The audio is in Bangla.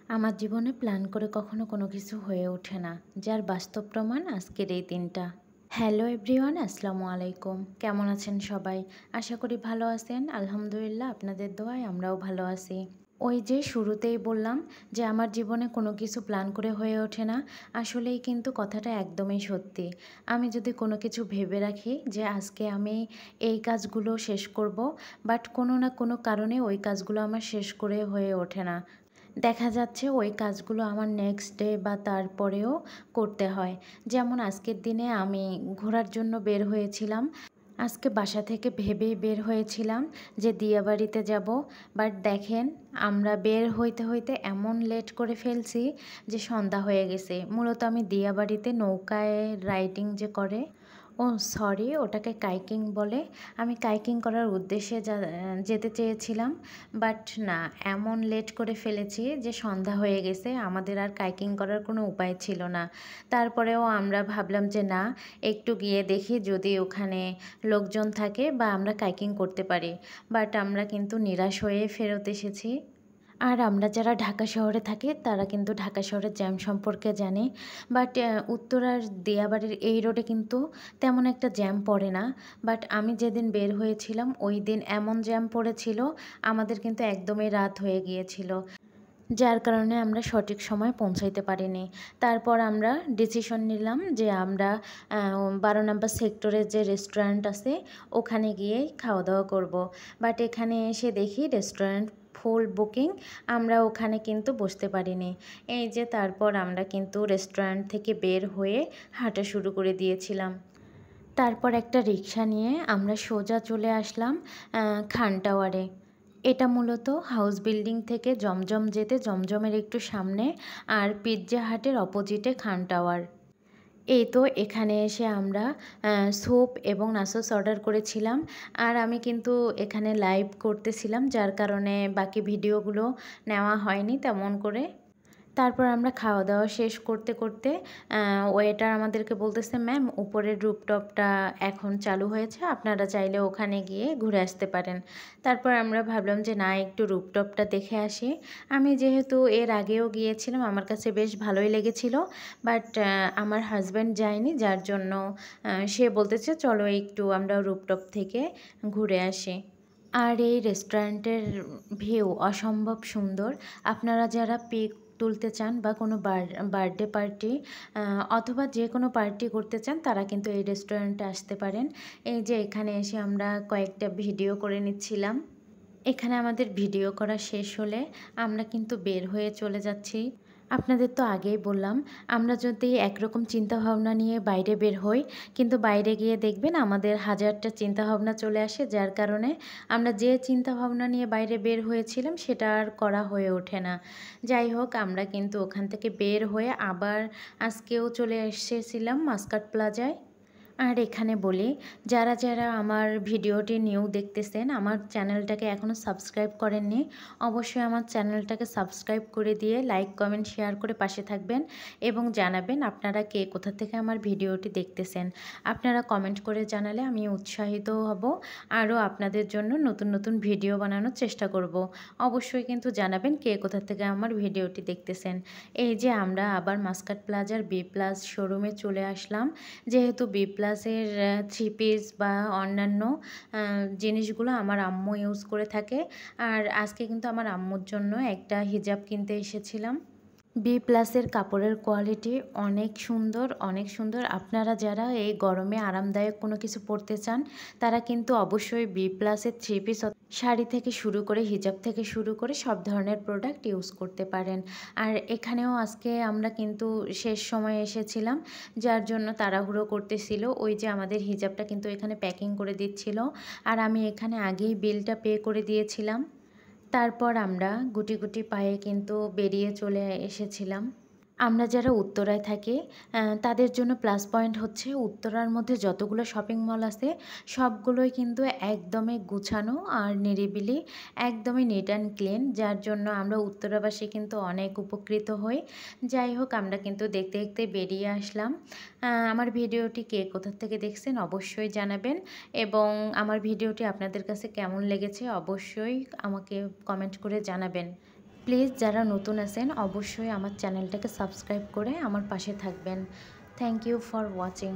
আমার জীবনে প্ল্যান করে কখনো কোনো কিছু হয়ে ওঠে না, যার বাস্তব প্রমাণ আজকের এই দিনটা। হ্যালো এভরিওয়ান, আসসালামু আলাইকুম। কেমন আছেন সবাই? আশা করি ভালো আছেন। আলহামদুলিল্লাহ, আপনাদের দোয়ায় আমরাও ভালো আছি। ওই যে শুরুতেই বললাম যে আমার জীবনে কোনো কিছু প্ল্যান করে হয়ে ওঠে না, আসলেই কিন্তু কথাটা একদমই সত্যি। আমি যদি কোনো কিছু ভেবে রাখি যে আজকে আমি এই কাজগুলো শেষ করব, বাট কোনো না কোনো কারণে ওই কাজগুলো আমার শেষ করে হয়ে ওঠে না। দেখা যাচ্ছে ওই কাজগুলো আমার নেক্সট ডে বা তারপরেও করতে হয়। যেমন আজকের দিনে আমি ঘোরার জন্য বের হয়েছিলাম। আজকে বাসা থেকে ভেবেই বের হয়েছিলাম যে দিয়াবাড়িতে যাব। বাট দেখেন, আমরা বের হইতে হইতে এমন লেট করে ফেলছি যে সন্ধ্যা হয়ে গেছে। মূলত আমি দিয়াবাড়িতে নৌকায় রাইডিং যে করে, ও সরি, ওটাকে কাইকিং বলে। আমি কাইকিং করার উদ্দেশ্যে যেতে চেয়েছিলাম। বাট না, এমন লেট করে ফেলেছি যে সন্ধ্যা হয়ে গেছে, আমাদের আর কাইকিং করার কোনো উপায় ছিল না। তারপরেও আমরা ভাবলাম যে না, একটু গিয়ে দেখি যদি ওখানে লোকজন থাকে বা আমরা কাইকিং করতে পারি। বাট আমরা কিন্তু নিরাশ হয়ে ফেরত এসেছি। আর আমরা যারা ঢাকা শহরে থাকি তারা কিন্তু ঢাকা শহরের জ্যাম সম্পর্কে জানি। বাট উত্তরার দিয়াবাড়ির এই রোডে কিন্তু তেমন একটা জ্যাম পড়ে না। বাট আমি যেদিন বের হয়েছিলাম ওই দিন এমন জ্যাম পড়েছিল, আমাদের কিন্তু একদমই রাত হয়ে গিয়েছিল। যার কারণে আমরা সঠিক সময়ে পৌঁছাইতে পারিনি। তারপর আমরা ডিসিশন নিলাম যে আমরা ১২ নাম্বার সেক্টরে যে রেস্টুরেন্ট আছে ওখানে গিয়েই খাওয়া-দাওয়া করব। বাট এখানে এসে দেখি রেস্টুরেন্ট ফুল বুকিং, আমরা ওখানে কিন্তু বসতে পারিনি। এই যে তারপর আমরা কিন্তু রেস্টুরেন্ট থেকে বের হয়ে হাঁটা শুরু করে দিয়েছিলাম। তারপর একটা রিক্সা নিয়ে আমরা সোজা চলে আসলাম খান টাওয়ারে। এটা মূলত হাউস বিল্ডিং থেকে জমজম যেতে জমজমের একটু সামনে, আর পিৎজা হাটের অপোজিটে খান টাওয়ার। এই তো এখানে এসে আমরা স্যুপ এবং নাচোস অর্ডার করেছিলাম। আর আমি কিন্তু এখানে লাইভ করতেছিলাম, যার কারণে বাকি ভিডিওগুলো নেওয়া হয়নি তেমন করে। তারপর আমরা খাওয়া-দাওয়া শেষ করতে, করতে ওয়েটার আমাদেরকে বলতেছে, "ম্যাম, উপরের রুফটপটা এখন চালু হয়েছে। আপনারা চাইলে ওখানে গিয়ে ঘুরে আসতে পারেন।" তারপর আমরা ভাবলাম যে না, একটু রুফটপটা দেখে আসি। আমি যেহেতু এর আগেও গিয়েছিলাম, আমার কাছে বেশ ভালোই লেগেছিল। বাট আমার হাসব্যান্ড যায়নি, যার জন্য সে বলতেছে, "চলো একটু আমরা রুফটপ থেকে ঘুরে আসি।" আর এই রেস্টুরেন্টের ভিউ অসম্ভব সুন্দর। আপনারা যারা পিক তুলতে চান বা কোনো বার্থডে পার্টি অথবা যে কোনো পার্টি করতে চান, তারা কিন্তু এই রেস্টুরেন্টে আসতে পারেন। এই যে এখানে এসে আমরা কয়েকটা ভিডিও করে নিচ্ছিলাম। এখানে আমাদের ভিডিও করা শেষ হলে আমরা কিন্তু বের হয়ে চলে যাচ্ছি। আপনাদের তো আগেই বললাম, আমরা যদি একরকম চিন্তাভাবনা নিয়ে বাইরে বের হই, কিন্তু বাইরে গিয়ে দেখবেন আমাদের হাজারটা চিন্তাভাবনা চলে আসে, যার কারণে আমরা যে চিন্তাভাবনা নিয়ে বাইরে বের হয়েছিলাম সেটা আর করা হয়ে ওঠে না। যাই হোক, আমরা কিন্তু ওখান থেকে বের হয়ে আবার আজকেও চলে এসেছিলাম মাস্কাট প্লাজায়। আর এখানে বলি, যারা যারা আমার ভিডিওটি নিউ দেখতেছেন, আমার চ্যানেলটাকে এখনও সাবস্ক্রাইব করেননি, অবশ্যই আমার চ্যানেলটাকে সাবস্ক্রাইব করে দিয়ে লাইক, কমেন্ট, শেয়ার করে পাশে থাকবেন এবং জানাবেন আপনারা কে কোথা থেকে আমার ভিডিওটি দেখতেছেন। আপনারা কমেন্ট করে জানালে আমি উৎসাহিত হব, আরও আপনাদের জন্য নতুন নতুন ভিডিও বানানোর চেষ্টা করব। অবশ্যই কিন্তু জানাবেন কে কোথা থেকে আমার ভিডিওটি দেখতেছেন। এই যে আমরা আবার মাস্কাট প্লাজার বি প্লাস শোরুমে চলে আসলাম। যেহেতু বি প্লাসের থ্রি পিস বা অন্যান্য জিনিসগুলো আমার আম্মু ইউজ করে থাকে। আর আজকে কিন্তু আমার আম্মুর জন্য একটা হিজাব কিনতে এসেছিলাম। বি প্লাসের কাপড়ের কোয়ালিটি অনেক সুন্দর, অনেক সুন্দর। আপনারা যারা এই গরমে আরামদায়ক কোনো কিছু পরতে চান, তারা কিন্তু অবশ্যই বি প্লাসের থ্রি পিস শাড়ি থেকে শুরু করে হিজাব থেকে শুরু করে সব ধরনের প্রোডাক্ট ইউজ করতে পারেন। আর এখানেও আজকে আমরা কিন্তু শেষ সময়ে এসেছিলাম, যার জন্য তাড়াহুড়ো করতেছিল। ওই যে আমাদের হিজাবটা কিন্তু এখানে প্যাকিং করে দিচ্ছিল, আর আমি এখানে আগেই বিলটা পে করে দিয়েছিলাম। তারপর আমরা গুটি গুটি পায়ে কিন্তু বেরিয়ে চলে এসেছিলাম। আমরা যারা উত্তরায় থাকি তাদের জন্য প্লাস পয়েন্ট হচ্ছে, উত্তরার মধ্যে যতগুলো শপিং মল আছে সবগুলোই কিন্তু একদমই গুছানো আর নিরিবিলি, একদমই নিট অ্যান্ড ক্লিন, যার জন্য আমরা উত্তরাবাসী কিন্তু অনেক উপকৃত হই। যাই হোক, আমরা কিন্তু দেখতে দেখতে বেরিয়ে আসলাম। আমার ভিডিওটি কে কোথা থেকে দেখছেন অবশ্যই জানাবেন, এবং আমার ভিডিওটি আপনাদের কাছে কেমন লেগেছে অবশ্যই আমাকে কমেন্ট করে জানাবেন। প্লিজ যারা নতুন আছেন অবশ্যই আমার চ্যানেলটাকে সাবস্ক্রাইব করে আমার পাশে থাকবেন। Thank you for watching.